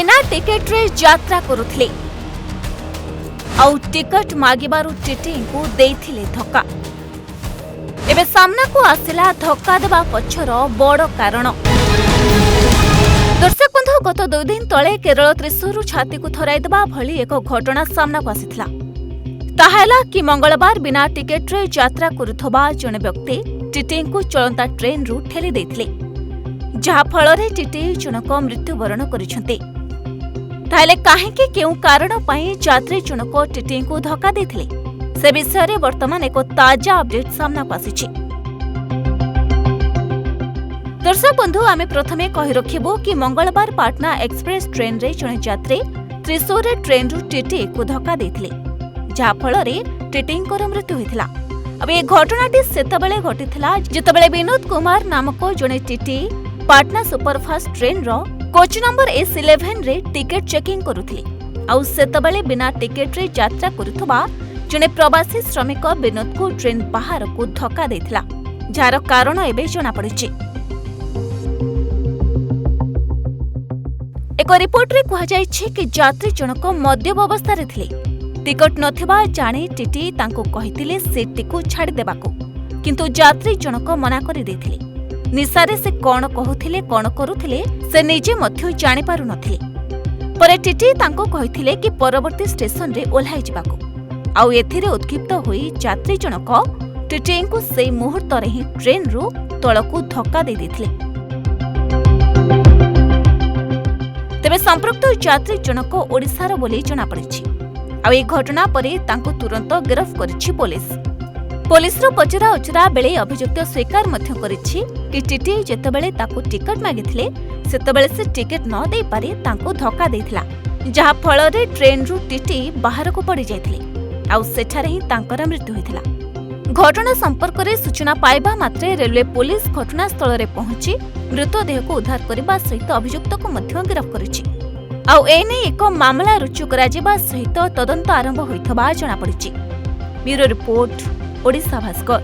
बिना टिकेट रे यात्रा करुथिले आउ टिकट मागिबारु टीटी को देइथिले धक्का। एबे सामना को आसिला धक्का देबा पछर बड़ कारण। दर्शक बंधु, गत 2 दिन तले केरल त्रिशूर छाती को थराई देबा भली एक घटना सामना को आसिथिला। ताहेला कि मंगलवार बिना टिकेट रे यात्रा करुथबा जने व्यक्ति टीटी को चलंता ट्रेन रु ठेली देइथिले, जहा फଳରେ टीटी जनक मृत्युवरण करिसंते। ताहेले काहेकि केउ कारण पई यात्री जनक टीटी को धक्का देथिले से विषय रे वर्तमान एक ताजा अपडेट सामना को आसीछि। दर्शक बंधु, आमे प्रथमे कहि रखिबो कि मंगलवार पाटना एक्सप्रेस ट्रेन रे जने यात्री त्रिशूर रे ट्रेन रु टीटी को धक्का देथिले, जहा फଳରେ टीटींकर मृत्यु होइथिला। अब ए घटनाटी सेतबेले घटिथिला जेतबेले विनोद कुमार नामक जने टीटी पाटना सुपरफास्ट ट्रेन रो कोच नंबर S11 रे टिकेट चेकिंग करुथिले। आउ सेतबेले बिना टिकेट रे यात्रा करुथबा जने प्रवासी श्रमिक विनोद को ट्रेन बाहर को धक्का देथिला, जार कारण एबे जଣା पड़िछि। एक रिपोर्ट रे कहा जायछि कि यात्री जनक मद्यप अवस्था रे थिले। टिकट नथिबा जाने टीटी तांको कहिथिले सीट को छाड़ी देबाको, किंतु यात्री जनक मना करि देथिले। निसारे से कौन कहुथिले कौन करुथिले से निजे मध्य जानि पारु नथिले। परे टीटी तांको कहिथिले कि परवर्ती स्टेशन रे ओल्हाइ जिबाको। आउ एथिरे उत्क्षिप्त होई यात्री जनक टीटी को सेई मुहूर्त रे ही ट्रेन रु तळकु धक्का दे देथिले। तेबे संपृक्त यात्री जनक ओडिसार बोली जଣା पड़िछि। आउ ए घटना परे तांको तुरंत गिरफ्त करिछि पुलिस। पुलिसर पचरा उचरा बेले अभियुक्त स्वीकार मध्य करिछि कि टीटी जेतेबेले ताको टिकट मागिथिले सेतेबेले से टिकट न देई पारे तांको धक्का देथिला, जहा फଳରେ ट्रेन रु टीटी बाहर को पड़ी जायथिले। आउ सेठारे ही तांकर मृत्यु होइथिला। घटना संपर्क रे सूचना पाइबा मात्रे रेलवे पुलिस घटनास्थल रे पहुंची मृतदेह को उद्धार करबा सहित अभियुक्त को मध्य गिरफ्त करिछि। आउ एने एक मामला रुजु कराजिबा सहित तदंत आरंभ होइथबा जଣା पड़िछि। Bureau report, Odisha Bhaskar.